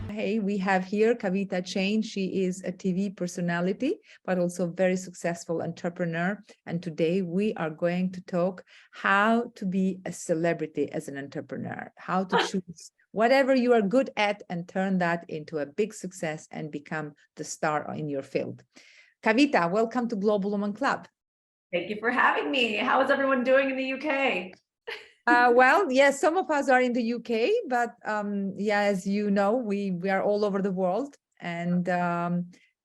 Hey, we have here Kavita Channe. She is a TV personality, but also a very successful entrepreneur. And today we are going to talk how to be a celebrity as an entrepreneur, how to choose whatever you are good at and turn that into a big success and become the star in your field. Kavita, welcome to Global Woman Club. Thank you for having me. How is everyone doing in the UK? Well, yes, some of us are in the UK, but yeah, as you know, we are all over the world, and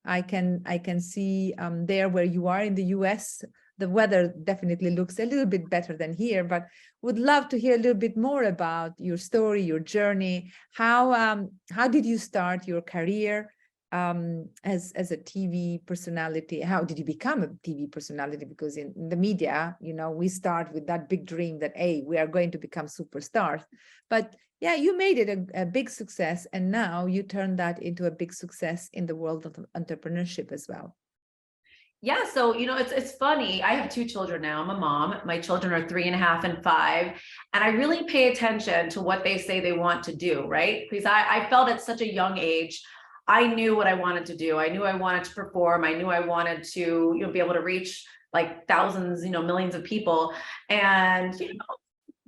I can see there where you are in the US, the weather definitely looks a little bit better than here, but would love to hear a little bit more about your story, your journey. How did you start your career as a TV personality? How did you become a TV personality? Because in the media, you know, we start with that big dream that, hey, we are going to become superstars. But yeah, you made it a big success, and now you turn that into a big success in the world of entrepreneurship as well. Yeah, so it's funny. I have two children now. I'm a mom. My children are 3.5 and 5, and I really pay attention to what they say they want to do, right? Because I felt at such a young age, I knew what I wanted to do. I knew I wanted to perform. I knew I wanted to, be able to reach like thousands, millions of people. And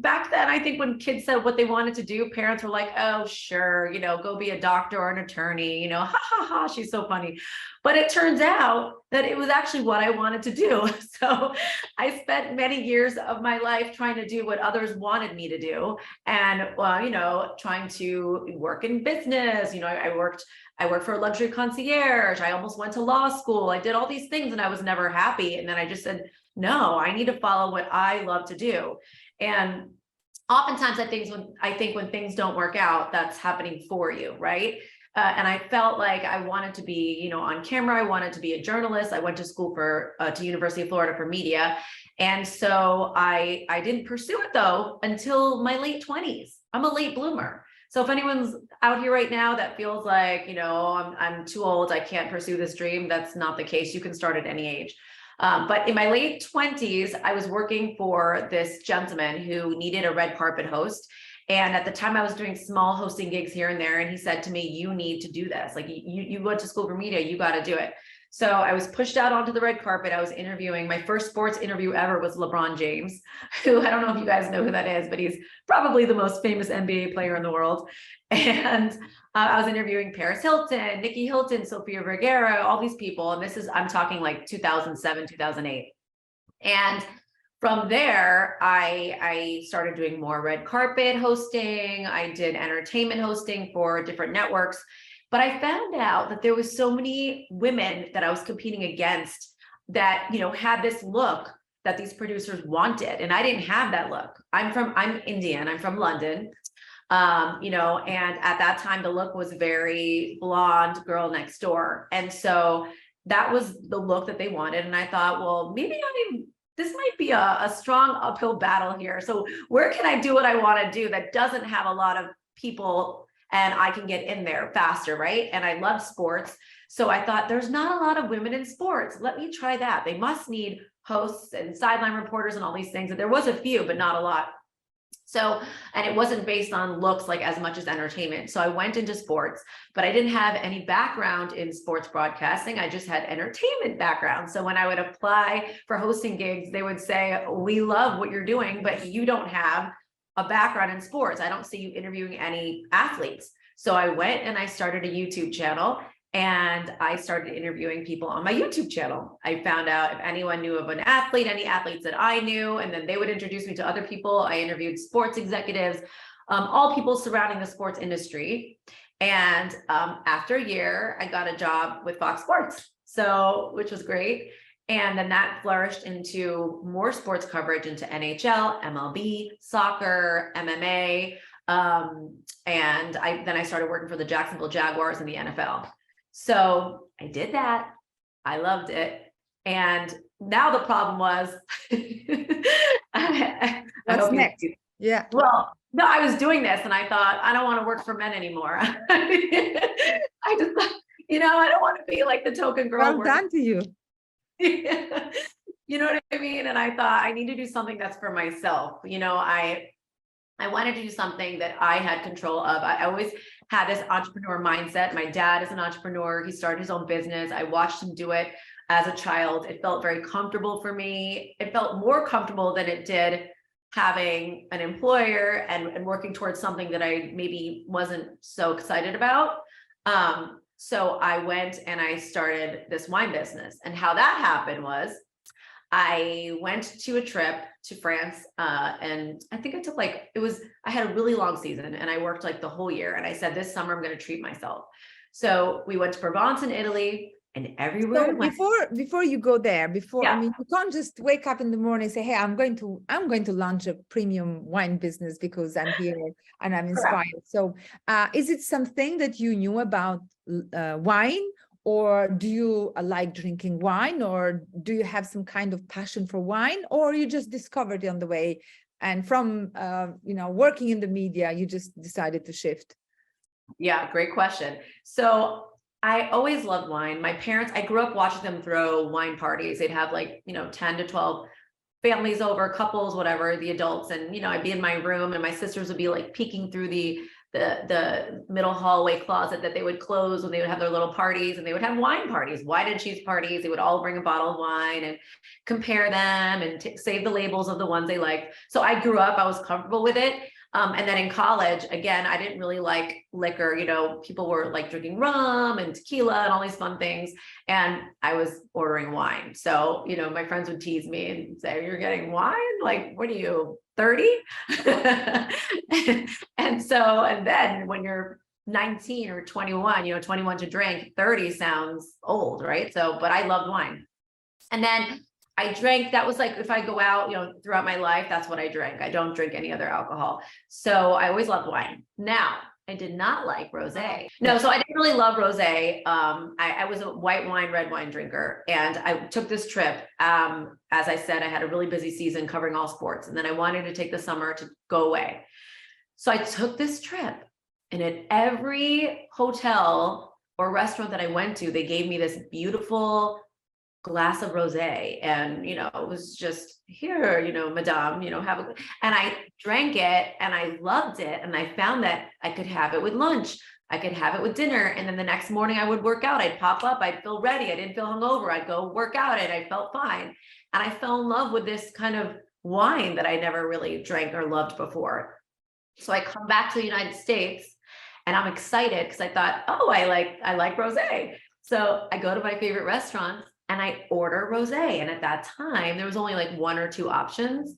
back then, I think when kids said what they wanted to do, parents were like, oh, sure, go be a doctor or an attorney, ha ha ha, she's so funny. But it turns out that it was actually what I wanted to do. So I spent many years of my life trying to do what others wanted me to do. And, trying to work in business. I worked for a luxury concierge. I almost went to law school. I did all these things and I was never happy. And then I just said, no, I need to follow what I love to do. And oftentimes I think when things don't work out, that's happening for you, right? And I felt like I wanted to be, on camera. I wanted to be a journalist. I went to school to University of Florida for media. And so I didn't pursue it though, until my late 20s. I'm a late bloomer. So if anyone's out here right now that feels like, I'm too old, I can't pursue this dream, that's not the case. You can start at any age. But in my late 20s, I was working for this gentleman who needed a red carpet host. And at the time I was doing small hosting gigs here and there. And he said to me, you need to do this. Like you went to school for media, you got to do it. So I was pushed out onto the red carpet. I was interviewing. My first sports interview ever was LeBron James, who I don't know if you guys know who that is, but he's probably the most famous NBA player in the world. And I was interviewing Paris Hilton, Nikki Hilton, Sofia Vergara, all these people. And I'm talking like 2007, 2008. And from there, I started doing more red carpet hosting. I did entertainment hosting for different networks. But I found out that there was so many women that I was competing against that, had this look that these producers wanted. And I didn't have that look. I'm Indian. I'm from London. And at that time, the look was very blonde girl next door. And so that was the look that they wanted. And I thought, well, maybe this might be a strong uphill battle here. So where can I do what I want to do that doesn't have a lot of people and I can get in there faster, right? And I love sports. So I thought there's not a lot of women in sports. Let me try that. They must need hosts and sideline reporters and all these things. And there was a few, but not a lot. So, and it wasn't based on looks like as much as entertainment. So I went into sports, but I didn't have any background in sports broadcasting. I just had entertainment background. So when I would apply for hosting gigs, they would say, we love what you're doing, but you don't have a background in sports. I don't see you interviewing any athletes. So I went and I started a YouTube channel and I started interviewing people on my YouTube channel. I found out if anyone knew of an athlete, any athletes that I knew, and then they would introduce me to other people. I interviewed sports executives, all people surrounding the sports industry. And after a year, I got a job with Fox Sports, which was great. And then that flourished into more sports coverage into NHL, MLB, soccer, MMA. And I started working for the Jacksonville Jaguars in the NFL. So I did that. I loved it. And now the problem was, What's next? Yeah. Well, no, I was doing this and I thought, I don't want to work for men anymore. I just, I don't want to be like the token girl. Well done to you. You know what I mean? And I thought I need to do something that's for myself. I wanted to do something that I had control of. I always had this entrepreneur mindset. My dad is an entrepreneur. He started his own business. I watched him do it as a child. It felt very comfortable for me. It felt more comfortable than it did having an employer and working towards something that I maybe wasn't so excited about. So I went and I started this wine business. And how that happened was I went to a trip to France, and I think I took I had a really long season and I worked like the whole year. And I said, this summer I'm going to treat myself. So we went to Provence in Italy, and everywhere. So before you go there, Yeah. I mean, you can't just wake up in the morning and say, hey, I'm going to launch a premium wine business because I'm here and I'm inspired. Correct. So is it something that you knew about wine? Or do you like drinking wine, or do you have some kind of passion for wine, or you just discovered it on the way, and from working in the media, you just decided to shift? Yeah, great question. So I always loved wine. My parents, I grew up watching them throw wine parties. They'd have 10 to 12 families over, couples, whatever, the adults. And, I'd be in my room and my sisters would be like peeking through the middle hallway closet that they would close when they would have their little parties, and they would have wine parties, wine and cheese parties. They would all bring a bottle of wine and compare them and save the labels of the ones they liked. So I grew up, I was comfortable with it. And then in college, again, I didn't really like liquor. People were like drinking rum and tequila and all these fun things. And I was ordering wine. So, my friends would tease me and say, you're getting wine? Like, what are you, 30? And then when you're 19 or 21, 21 to drink, 30 sounds old, right? So, but I loved wine. And then I drank, that was like, if I go out, throughout my life, that's what I drank. I don't drink any other alcohol. So I always loved wine. Now, I did not like rosé. No, so I didn't really love rosé. I was a white wine, red wine drinker. And I took this trip. As I said, I had a really busy season covering all sports. And then I wanted to take the summer to go away. So I took this trip, and at every hotel or restaurant that I went to, they gave me this beautiful glass of rosé, and it was just, here, madame, have a, and I drank it and I loved it, and I found that I could have it with lunch, I could have it with dinner, and then the next morning I would work out, I'd pop up, I'd feel ready, I didn't feel hungover, I'd go work out, and I felt fine. And I fell in love with this kind of wine that I never really drank or loved before. So I come back to the United States and I'm excited because I thought, oh, I like rosé. So I go to my favorite restaurants and I order rosé. And at that time, there was only like 1 or 2 options.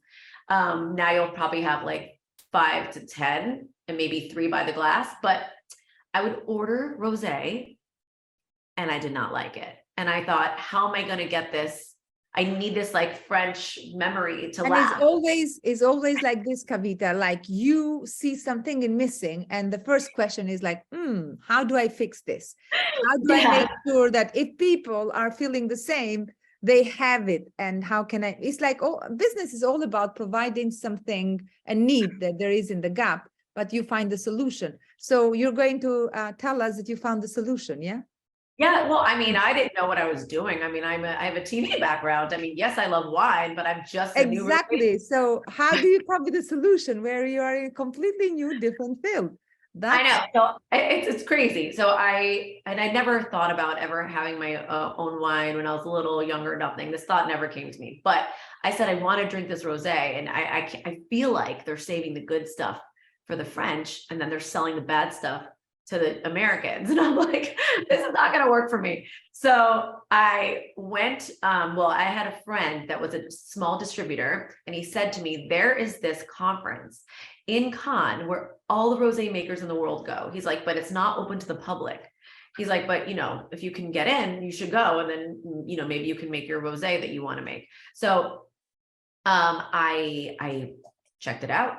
Now you'll probably have like 5 to 10 and maybe 3 by the glass, but I would order rosé and I did not like it. And I thought, how am I going to get this? I need this like French memory to last. It's always like this, Kavita, like you see something and missing. And the first question is like, how do I fix this? How do I make sure that if people are feeling the same, they have it? And how can I, it's like, business is all about providing something, a need that there is in the gap, but you find the solution. So you're going to tell us that you found the solution, yeah? Yeah, well, I mean, I didn't know what I was doing. I mean, I have a TV background. I mean, yes, I love wine, but I'm just a new exactly. So how do you come with a solution where you are in a completely new, different field? I know. So it's crazy. So I never thought about ever having my own wine when I was a little younger. Nothing. This thought never came to me. But I said I want to drink this rosé, and I feel like they're saving the good stuff for the French, and then they're selling the bad stuff to the Americans. And I'm like, this is not going to work for me. So I went, I had a friend that was a small distributor, and he said to me, there is this conference in Cannes where all the rosé makers in the world go. He's like, but it's not open to the public. He's like, but if you can get in, you should go. And then, maybe you can make your rosé that you want to make. So I checked it out.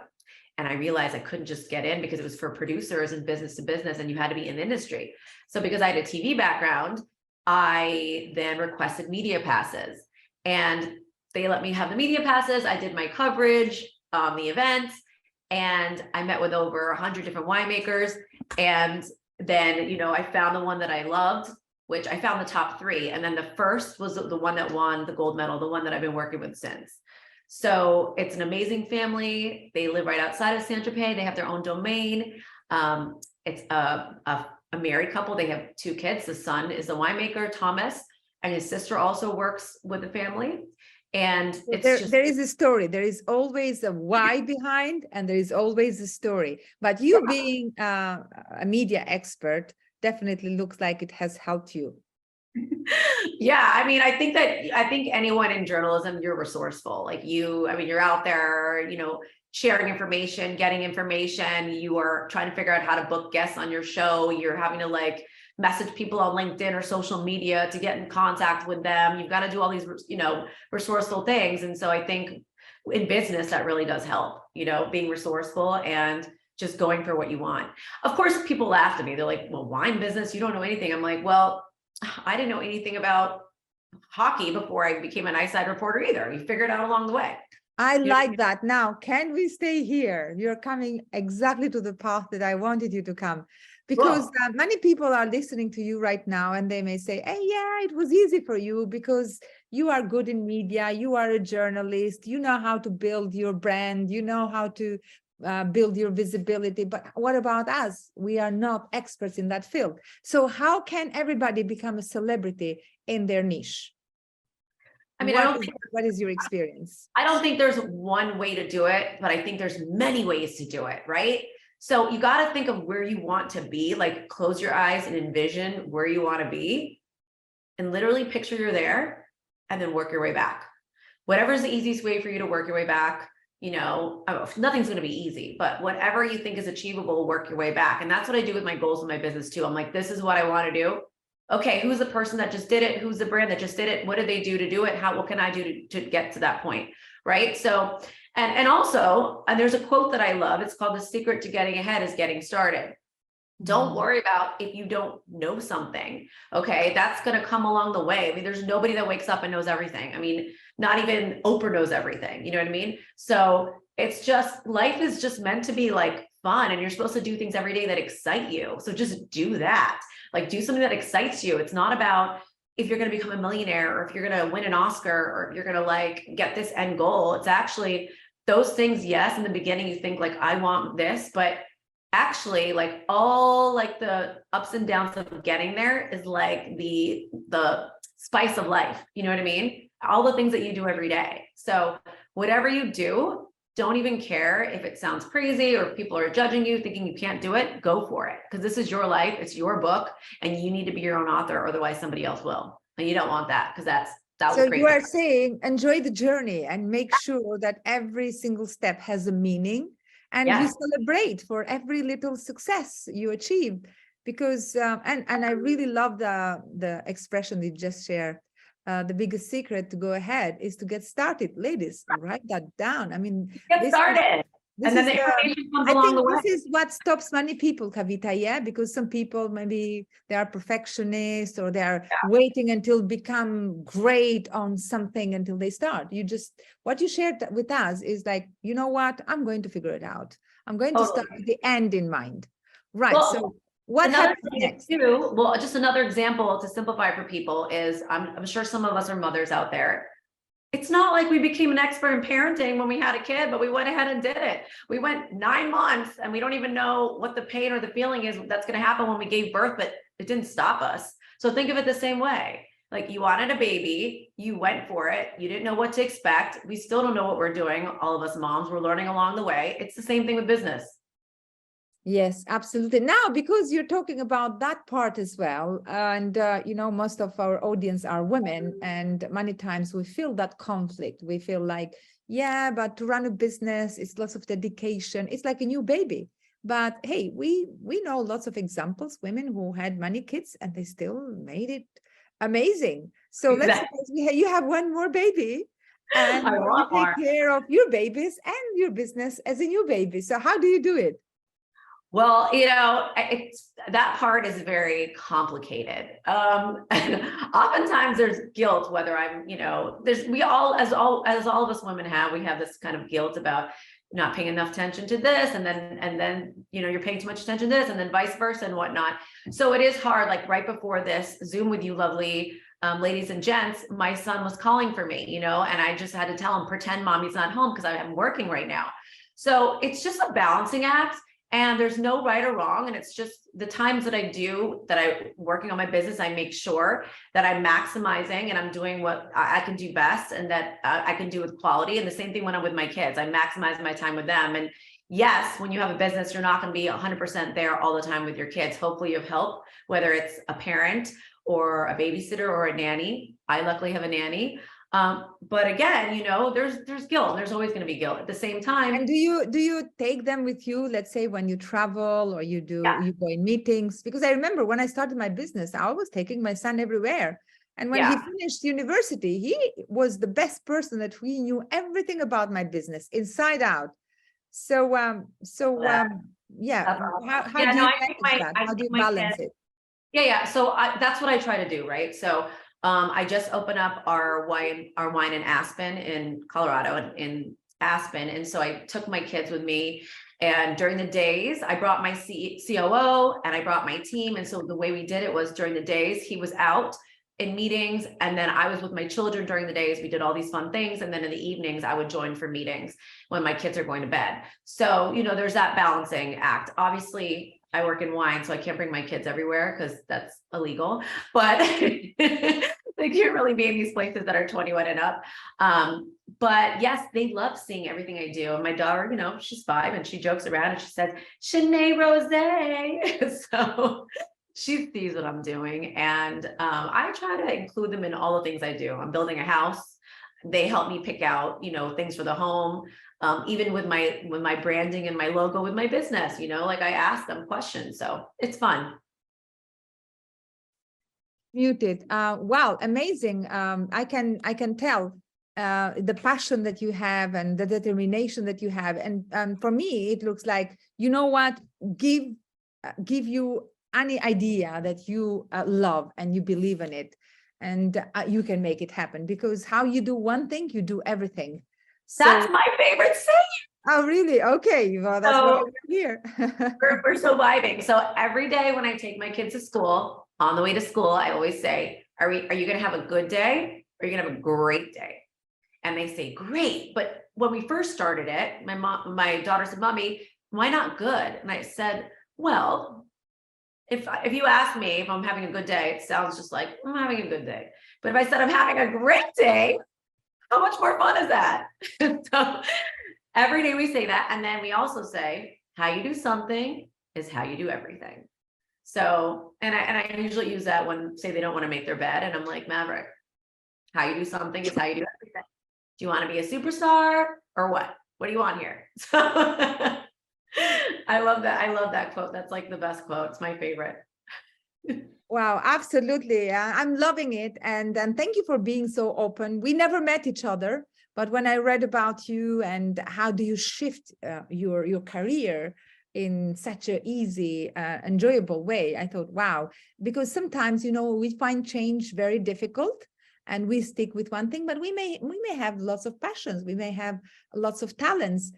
And I realized I couldn't just get in because it was for producers and business to business, and you had to be in the industry. So because I had a TV background, I then requested media passes, and they let me have the media passes. I did my coverage on the events, and I met with over 100 different winemakers. And then, I found the one that I loved, which I found the top 3. And then the first was the one that won the gold medal, the one that I've been working with since. So it's an amazing family. They live right outside of San Tropez. They have their own domain. It's a married couple. They have 2 kids. The son is a winemaker, Thomas, and his sister also works with the family. And There is a story. There is always a why behind, and there is always a story. But you being a media expert definitely looks like it has helped you. Yeah, I mean, I think anyone in journalism, you're resourceful. Like you're out there, sharing information, getting information. You are trying to figure out how to book guests on your show. You're having to message people on LinkedIn or social media to get in contact with them. You've got to do all these, resourceful things. And so I think in business, that really does help, being resourceful and just going for what you want. Of course, people laugh at me. They're like, well, wine business, you don't know anything. I'm like, well, I didn't know anything about hockey before I became an ice side reporter either. You figure it out along the way. I like that. Now, can we stay here? You're coming exactly to the path that I wanted you to come, because many people are listening to you right now, and they may say, hey, yeah, it was easy for you because you are good in media. You are a journalist. You know how to build your brand. You know how to build your visibility. But what about us? We are not experts in that field. So how can everybody become a celebrity in their niche? I mean, what is your experience? I don't think there's one way to do it, but I think there's many ways to do it, right? So you got to think of where you want to be, close your eyes and envision where you want to be and literally picture you're there and then work your way back. Whatever's the easiest way for you to work your way back, nothing's going to be easy, but whatever you think is achievable, work your way back. And that's what I do with my goals in my business too. I'm like, this is what I want to do. Okay, who's the person that just did it? Who's the brand that just did it? What did they do to do it? What can I do to get to that point? Right. So, and also, there's a quote that I love. It's called, the secret to getting ahead is getting started. Don't worry about if you don't know something. Okay. That's going to come along the way. I mean, there's nobody that wakes up and knows everything. I mean, not even Oprah knows everything. You know what I mean? So it's just, life is just meant to be fun, and you're supposed to do things every day that excite you. So just do that. Do something that excites you. It's not about if you're going to become a millionaire or if you're going to win an Oscar or if you're going to get this end goal. It's actually those things. Yes. In the beginning, you think I want this, but actually all the ups and downs of getting there is the spice of life. You know what I mean? All the things that you do every day. So whatever you do, don't even care if it sounds crazy or if people are judging you, thinking you can't do it. Go for it, because this is your life. It's your book, and you need to be your own author, or otherwise somebody else will. And you don't want that, because that was crazy. So you are saying enjoy the journey and make sure that every single step has a meaning, and you celebrate for every little success you achieve. Because and I really love the expression you just shared. The biggest secret to go ahead is to get started. Ladies, write that down. I mean, get started. And then the information comes along the way. This is what stops many people, Kavita, yeah? Because some people, maybe they are perfectionists, or they are waiting until become great on something until they start. What you shared with us is you know what? I'm going to figure it out. I'm going to start with the end in mind. Right. Well, so what happens next? Well, just another example to simplify for people is, I'm sure some of us are mothers out there. It's not like we became an expert in parenting when we had a kid, but we went ahead and did it. We went 9 months and we don't even know what the pain or the feeling is that's going to happen when we gave birth, but it didn't stop us. So think of it the same way. You wanted a baby, you went for it. You didn't know what to expect. We still don't know what we're doing. All of us moms, we're learning along the way. It's the same thing with business. Yes, absolutely. Now, because you're talking about that part as well, and most of our audience are women, and many times we feel that conflict. We feel but to run a business, it's lots of dedication. It's like a new baby. But hey, we know lots of examples, women who had many kids and they still made it amazing. So let's suppose you have one more baby, and you take care of your babies and your business as a new baby. So how do you do it? Well, that part is very complicated. Oftentimes there's guilt, whether I'm, as all of us women have, we have this kind of guilt about not paying enough attention to this. And then, you're paying too much attention to this, and then vice versa and whatnot. So it is hard. Right before this Zoom with you, lovely, ladies and gents, my son was calling for me, and I just had to tell him, pretend mommy's not home because I'm working right now. So it's just a balancing act, and there's no right or wrong. And it's just the times that I'm working on my business, I make sure that I'm maximizing and I'm doing what I can do best, and that I can do with quality. And the same thing when I'm with my kids, I maximize my time with them. And yes, when you have a business, you're not going to be 100% there all the time with your kids. Hopefully you have help, whether it's a parent or a babysitter or a nanny. I luckily have a nanny. But again, there's guilt, and there's always going to be guilt at the same time. And do you take them with you, let's say when you travel or you go in meetings? Because I remember when I started my business, I was taking my son everywhere. And when he finished university, he was the best person that he knew everything about my business inside out. So, how do you manage that? How do you balance it? Yeah. So that's what I try to do, right? So I just opened up our wine in Aspen, in Colorado, in Aspen. And so I took my kids with me, and during the days I brought my COO and I brought my team. And so the way we did it was, during the days he was out in meetings, and then I was with my children during the days. We did all these fun things. And then in the evenings I would join for meetings when my kids are going to bed. So, there's that balancing act. Obviously I work in wine, so I can't bring my kids everywhere because that's illegal, but they can't really be in these places that are 21 and up. But yes, they love seeing everything I do. And my daughter, she's 5 and she jokes around and she says, Channe Rose. So she sees what I'm doing. And I try to include them in all the things I do. I'm building a house. They help me pick out, things for the home. Even with my branding and my logo with my business, like I ask them questions. So it's fun. Muted. Wow, amazing. I can tell the passion that you have and the determination that you have. And for me, it looks like, give you any idea that you love and you believe in it, and you can make it happen, because how you do one thing, you do everything. So, that's my favorite saying. Oh, really? Okay. Well, that's what I'm here. we're so vibing. So every day when I take my kids to school, on the way to school, I always say, are you going to have a good day, or are you going to have a great day? And they say, great. But when we first started it, my daughter said, Mommy, why not good? And I said, well, if you ask me if I'm having a good day, it sounds just like I'm having a good day. But if I said I'm having a great day, how much more fun is that? So every day we say that. And then we also say, how you do something is how you do everything. So, and I usually use that when, say, they don't want to make their bed. And I'm like, Maverick, how you do something is how you do everything. Do you want to be a superstar or what? What do you want here? So I love that. I love that quote. That's like the best quote. It's my favorite. Wow, absolutely. I'm loving it. And thank you for being so open. We never met each other, but when I read about you and how do you shift your career in such an easy, enjoyable way, I thought, wow, because sometimes, we find change very difficult and we stick with one thing, but we may have lots of passions. We may have lots of talents.